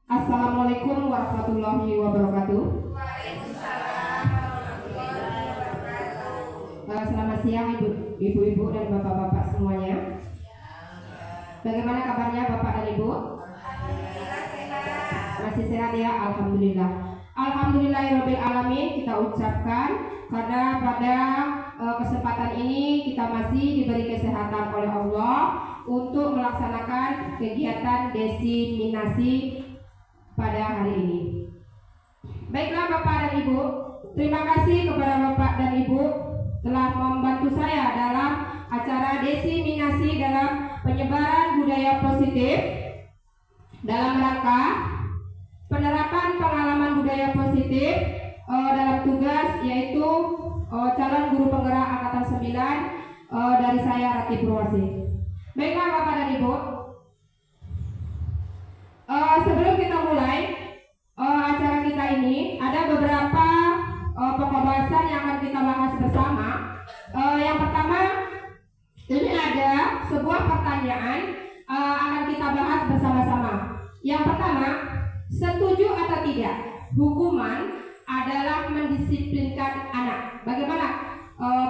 Assalamualaikum warahmatullahi wabarakatuh. Selamat siang ibu-ibu dan bapak-bapak semuanya. Bagaimana kabarnya bapak dan ibu? Masih sehat ya, alhamdulillah. Alhamdulillahirabbil alamin kita ucapkan karena pada kesempatan ini kita masih diberi kesehatan oleh Allah untuk melaksanakan kegiatan desiminasi pada hari ini. Baiklah Bapak dan Ibu, terima kasih kepada Bapak dan Ibu telah membantu saya dalam acara desiminasi dalam penyebaran budaya positif dalam rangka penerapan pengalaman budaya positif dalam tugas yaitu calon guru penggerak angkatan 9 dari saya Ratih Purwasi. Baiklah Bapak dan Ibu, sebelum kita mulai acara kita ini ada beberapa pokok bahasan yang akan kita bahas bersama. Yang pertama, ini ada sebuah pertanyaan akan kita bahas bersama-sama. Yang pertama, setuju atau tidak hukuman adalah mendisiplinkan anak? Bagaimana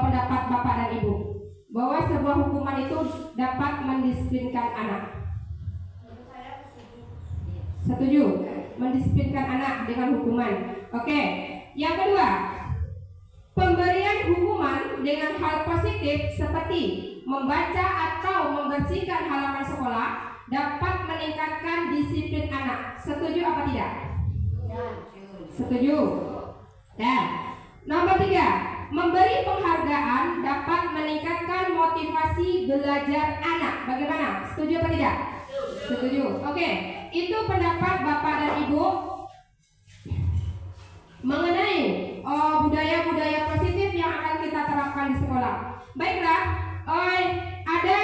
pendapat Bapak dan Ibu bahwa sebuah hukuman itu dapat mendisiplinkan anak? Setuju mendisiplinkan anak dengan hukuman. Oke. Yang kedua, pemberian hukuman dengan hal positif seperti membaca atau membersihkan halaman sekolah dapat meningkatkan disiplin anak. Setuju apa tidak? Setuju. Dan nomor 3, memberi penghargaan dapat meningkatkan motivasi belajar anak. Bagaimana? Setuju apa tidak? Setuju. Oke, itu pendapat Bapak dan Ibu mengenai budaya-budaya positif yang akan kita terapkan di sekolah. Baiklah, ada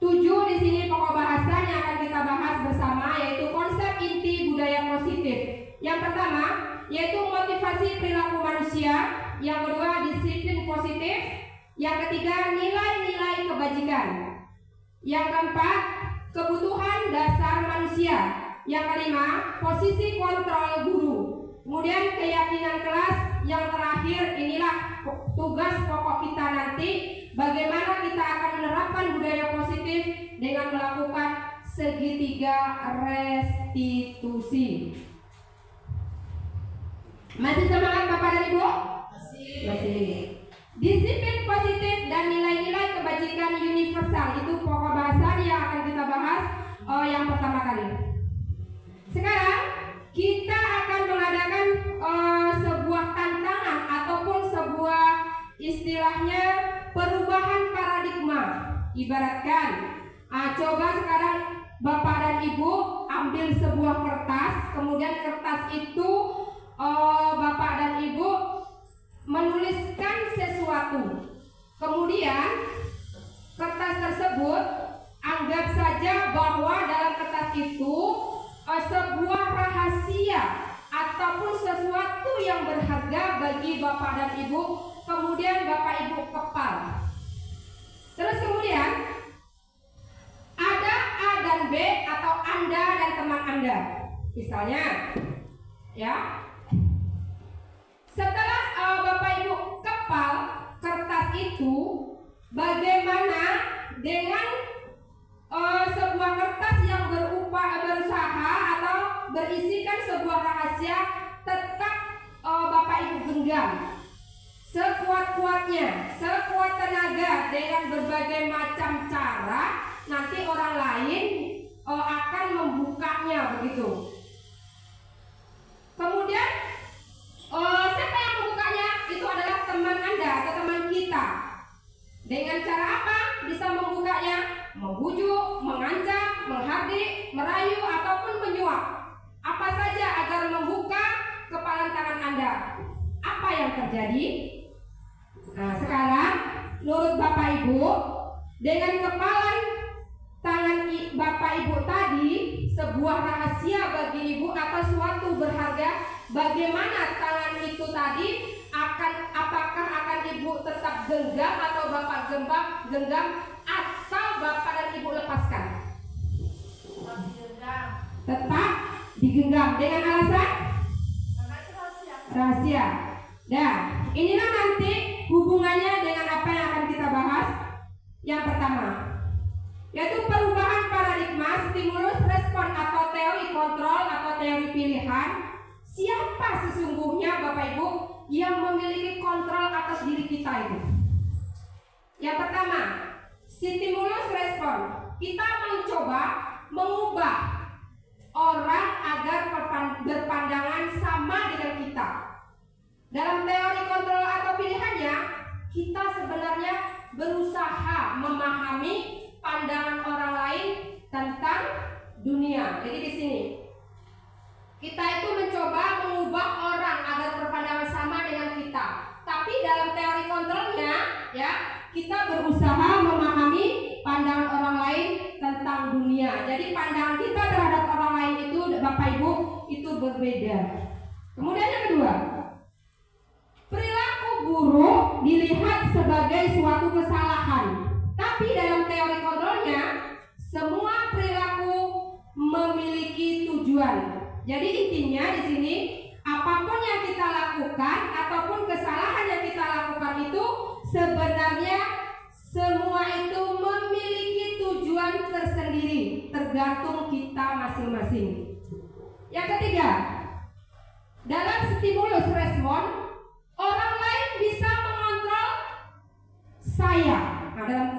7 di sini pokok bahasan yang akan kita bahas bersama, yaitu konsep inti budaya positif. Yang pertama yaitu motivasi perilaku manusia, yang kedua disiplin positif, yang ketiga nilai-nilai kebajikan, yang keempat kebutuhan dasar manusia, yang kelima posisi kontrol guru, kemudian keyakinan kelas, yang terakhir inilah tugas pokok kita nanti, bagaimana kita akan menerapkan budaya positif dengan melakukan segitiga restitusi. Masih semangat Bapak dan Ibu? Masih. Disiplin positif dan nilai-nilai kebajikan universal, itu pokok bahasan yang akan kita bahas yang pertama kali. Sekarang kita akan mengadakan sebuah tantangan ataupun sebuah istilahnya perubahan paradigma. Ibaratkan, coba sekarang Bapak dan Ibu ambil sebuah kertas, kemudian kertas itu Bapak dan Ibu menuliskan sesuatu. Kemudian kertas tersebut anggap saja bahwa dalam kertas itu sebuah rahasia ataupun sesuatu yang berharga bagi Bapak dan Ibu. Kemudian Bapak Ibu kepal. Terus kemudian ada A dan B atau Anda dan teman Anda. Misalnya, ya. Setelah Bapak Ibu kepal kertas itu, bagaimana dengan sebuah kertas yang berusaha atau berisikan sebuah rahasia, tetap Bapak Ibu genggam sekuat-kuatnya, sekuat tenaga dengan berbagai macam cara, nanti orang lain akan membukanya begitu. Kemudian siapa yang membukanya? Itu adalah teman Anda atau teman kita. Dengan cara apa bisa membukanya? Membujuk, mengancam, menghardik, merayu, ataupun menyuap. Apa saja agar membuka kepalan tangan Anda. Apa yang terjadi? Nah, sekarang menurut Bapak Ibu, dengan kepalan tangan Bapak Ibu tadi, sebuah rahasia bagi Ibu atau suatu berharga, bagaimana tangan itu tadi apakah akan Ibu tetap genggam atau Bapak genggam atau Bapak dan Ibu lepaskan? tetap digenggam dengan alasan rahasia. Nah, inilah nanti hubungannya dengan apa yang akan kita bahas. Yang pertama, yaitu perubahan paradigma, stimulus respon atau teori kontrol atau teori pilihan. Siapa sesungguhnya Bapak Ibu yang memiliki kontrol atas diri kita itu? Yang pertama, stimulus respon. Kita mencoba mengubah orang agar berpandangan sama dengan kita. Dalam teori kontrol atau pilihannya, kita sebenarnya berusaha memahami pandangan orang lain tentang dunia. Jadi di sini kita itu mencoba mengubah orang agar berpandangan sama dengan kita. Tapi dalam teori kontrolnya, ya, kita berusaha memahami pandangan orang lain tentang dunia. Jadi pandangan kita terhadap orang lain itu, Bapak Ibu, itu berbeda. Kemudian yang kedua, perilaku buruk dilihat sebagai suatu kesalahan. Tapi dalam teori kontrolnya, semua perilaku memiliki tujuan. Jadi intinya di sini, apapun yang kita lakukan ataupun kesalahan yang kita lakukan itu sebenarnya semua itu memiliki tujuan tersendiri, tergantung kita masing-masing. Yang ketiga, dalam stimulus respon, orang lain bisa mengontrol saya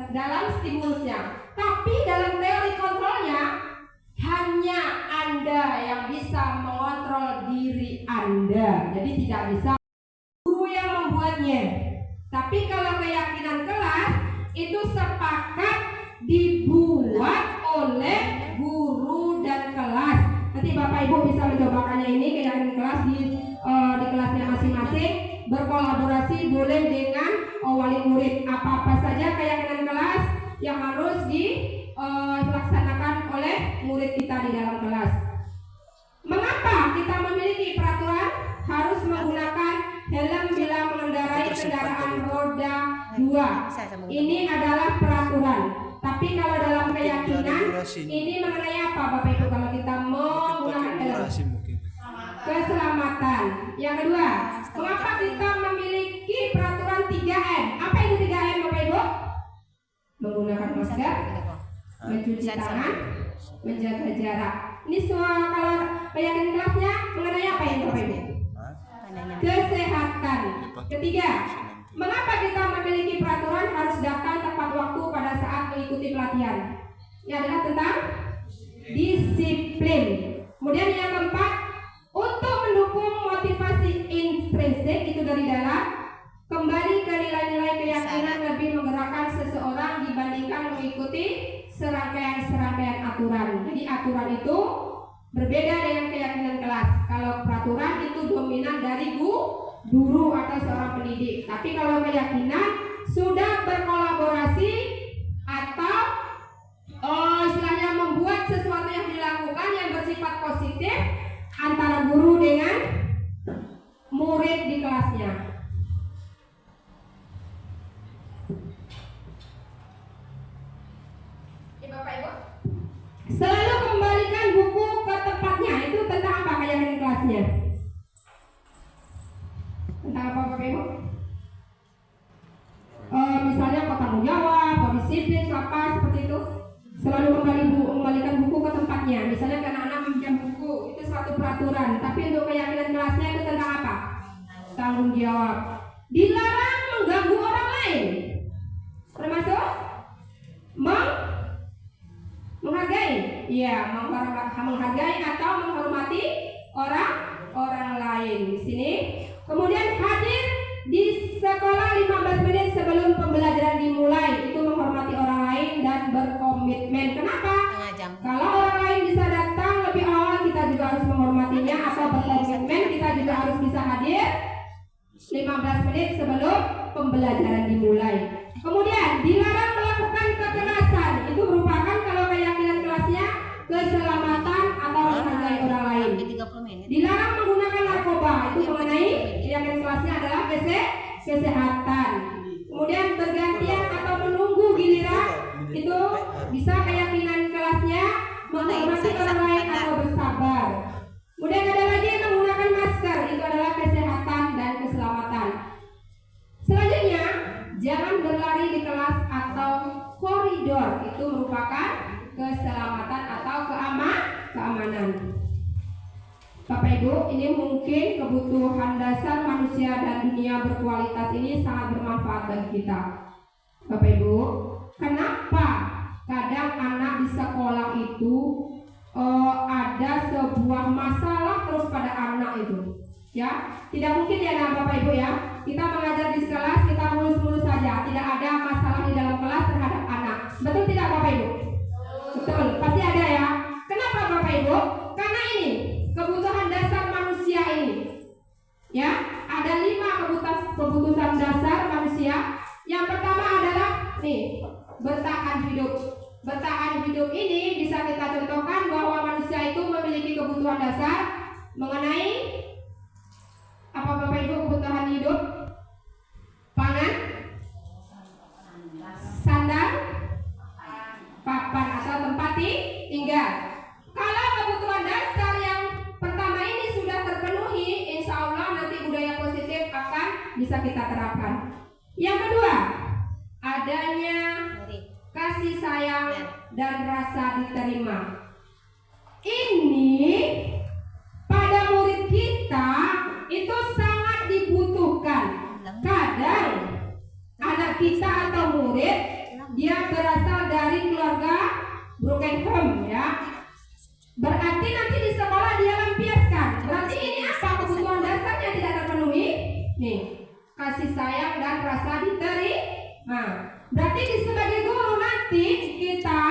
dalam stimulusnya. Tapi dalam teori kontrolnya, hanya Anda yang bisa mengontrol diri Anda. Jadi tidak bisa guru yang membuatnya. Tapi kalau keyakinan kelas itu sepakat dibuat oleh guru dan kelas. Nanti Bapak Ibu bisa mencobakannya ini keyakinan kelas di kelasnya masing-masing. Berkolaborasi boleh dengan wali murid. Apa-apa saja keyakinan kelas yang harus dilaksanakan oleh murid kita di dalam kelas. Mengapa kita memiliki peraturan harus menggunakan helm bila mengendarai kendaraan roda 2? Ini adalah peraturan. Tapi kalau dalam keyakinan ini mengenai apa Bapak Ibu kalau kita menggunakan helm? Keselamatan. Yang kedua, mengapa kita memiliki peraturan 3M? Apa itu 3M Bapak Ibu? Menggunakan masker, mencuci tangan, menjaga jarak. Ini semua kalau keyakinan kelasnya mengenai apa ini Bapak Ibu? Kesehatan. Ketiga, mengapa kita memiliki peraturan harus datang tepat waktu pada saat mengikuti pelatihan? Ini adalah tentang disiplin. Kemudian yang keempat, untuk mendukung motivasi intrinsik itu dari dalam, kembali ke nilai-nilai keyakinan lebih menggerakkan seseorang dibandingkan mengikuti serangkaian aturan. Jadi aturan itu berbeda dengan keyakinan kelas. Kalau peraturan itu dominan dari guru atau seorang pendidik. Tapi kalau keyakinan sudah berkolaborasi atau istilahnya membuat sesuatu yang dilakukan yang bersifat positif antara guru dengan murid di kelasnya. Bapak Ibu, selalu kembalikan buku ke tempatnya. Itu tentang apa keyakinan kelasnya? Tentang apa Bapak Ibu? Misalnya bertanggung jawab, berdisiplin, apa seperti itu. Selalu kembalikan buku ke tempatnya. Misalnya anak-anak meminjam buku, itu suatu peraturan. Tapi untuk keyakinan kelasnya itu tentang apa? Tanggung jawab. Dilarang mengganggu orang lain. Termasuk menghargai, iya, menghargai atau menghormati orang lain di sini. Kemudian hadir di sekolah 15 menit sebelum pembelajaran dimulai, itu menghormati orang lain dan berkomitmen. Kenapa? Kalau orang lain bisa datang lebih awal, kita juga harus menghormatinya atau berkomitmen. Kita juga harus bisa hadir 15 menit sebelum pembelajaran dimulai. Kemudian dilarang melakukan kekerasan. Itu merupakan kalau keyakinan kelasnya keselamatan atau menghargai orang lain. Dilarang menggunakan narkoba. Itu mengenai keyakinan kelasnya adalah kesehatan. Kemudian bergantian atau menunggu giliran. Itu bisa keyakinan kelasnya menghormati orang lain atau bersama. itu merupakan keselamatan atau keamanan. Bapak Ibu, ini mungkin kebutuhan dasar manusia dan dunia berkualitas ini sangat bermanfaat bagi kita. Bapak Ibu, kenapa kadang anak di sekolah itu ada sebuah masalah terus pada anak itu? Ya, tidak mungkin ya Bapak Ibu ya. Kita mengajar di kelas, kita mulus-mulus saja, tidak ada masalah di dalam kelas terhadap anak. Betul tidak Bapak Ibu? Betul, pasti ada ya. Kenapa Bapak Ibu? Karena ini kebutuhan dasar manusia ini. Ya, ada 5 kebutuhan dasar manusia. Yang pertama adalah nih, bertahan hidup. Bertahan hidup ini bisa kita contohkan bahwa manusia itu memiliki kebutuhan dasar mengenai apa Bapak Ibu kebutuhan hidup? Pangan, sandang, papan atau tempat tinggal. Kalau kebutuhan dasar yang pertama ini sudah terpenuhi, insya Allah nanti budaya positif akan bisa kita terapkan. Yang kedua, adanya kasih sayang dan rasa diterima. Ini pada murid kita itu sangat dibutuhkan. Kadang anak kita atau murid dia berasal dari keluarga broken home ya. Berarti nanti di sekolah dia lampiaskan. Berarti ini apa kebutuhan dasarnya tidak terpenuhi? Nih, kasih sayang dan rasa diterima. Berarti sebagai guru nanti kita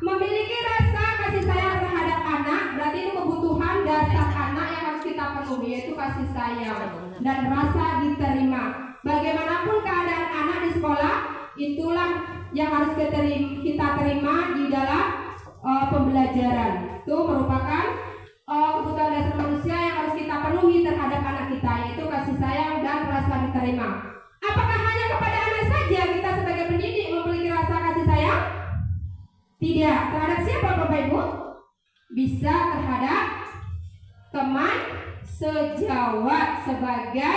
memiliki rasa kasih sayang terhadap anak. Berarti itu kebutuhan dasar anak yang harus kita penuhi, yaitu kasih sayang dan rasa diterima. Bagaimanapun keadaan anak di sekolah, itulah yang harus kita terima di dalam pembelajaran. Itu merupakan kebutuhan dasar manusia yang harus kita penuhi terhadap anak kita, yaitu kasih sayang dan rasa diterima. Apakah hanya kepada anak saja kita sebagai pendidik memiliki rasa kasih sayang? Tidak. Terhadap siapa Bapak Ibu? Bisa terhadap teman sejawat sebagai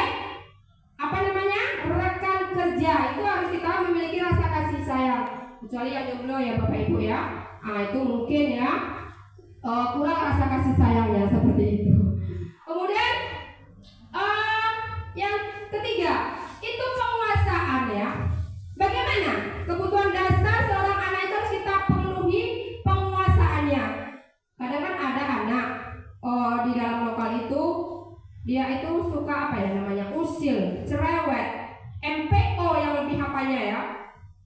rekan kerja. Itu harus kita memiliki rasa kasih sayang. Kecuali yang jomblo ya Bapak Ibu ya. Itu mungkin ya kurang rasa kasih sayangnya seperti itu. Kemudian yang ketiga itu penguasaan ya. Bagaimana kebutuhan dasar seorang anak itu harus kita penuhi penguasaannya. Kadang kan ada anak di dalam lokal itu dia itu suka usil, cerewet, MPO yang lebih apanya ya.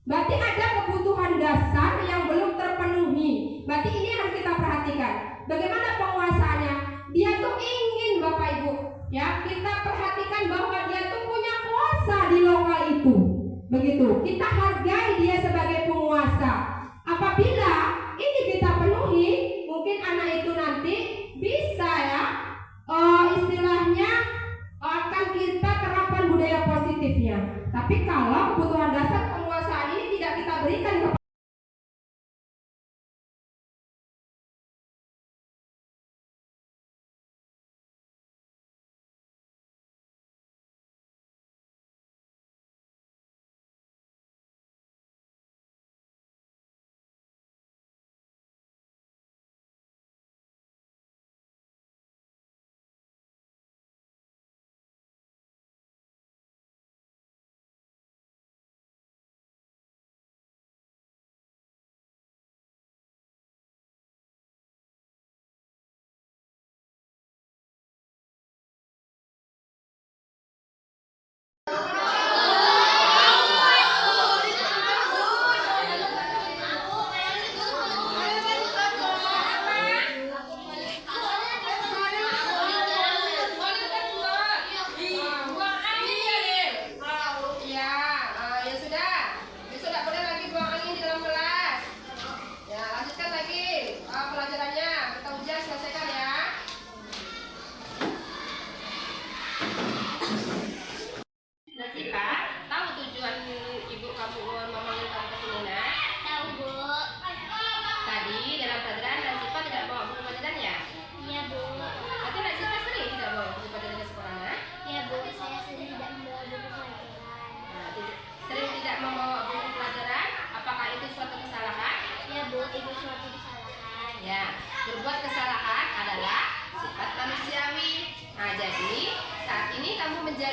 Berarti ada kebutuhan dasar yang belum terpenuhi. Berarti ini harus kita perhatikan. Bagaimana penguasaannya? Dia tuh ingin Bapak Ibu ya, kita perhatikan bahwa dia tuh punya kuasa di lokal itu. Begitu. Kita hargai dia sebagai penguasa. Apabila ini kita penuhi, mungkin anak itu nanti bisa ya istilahnya akan kita terapkan budaya positifnya. Tapi kalau kebutuhan dasar penguasaan ini tidak kita berikan kepada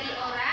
menjadi orang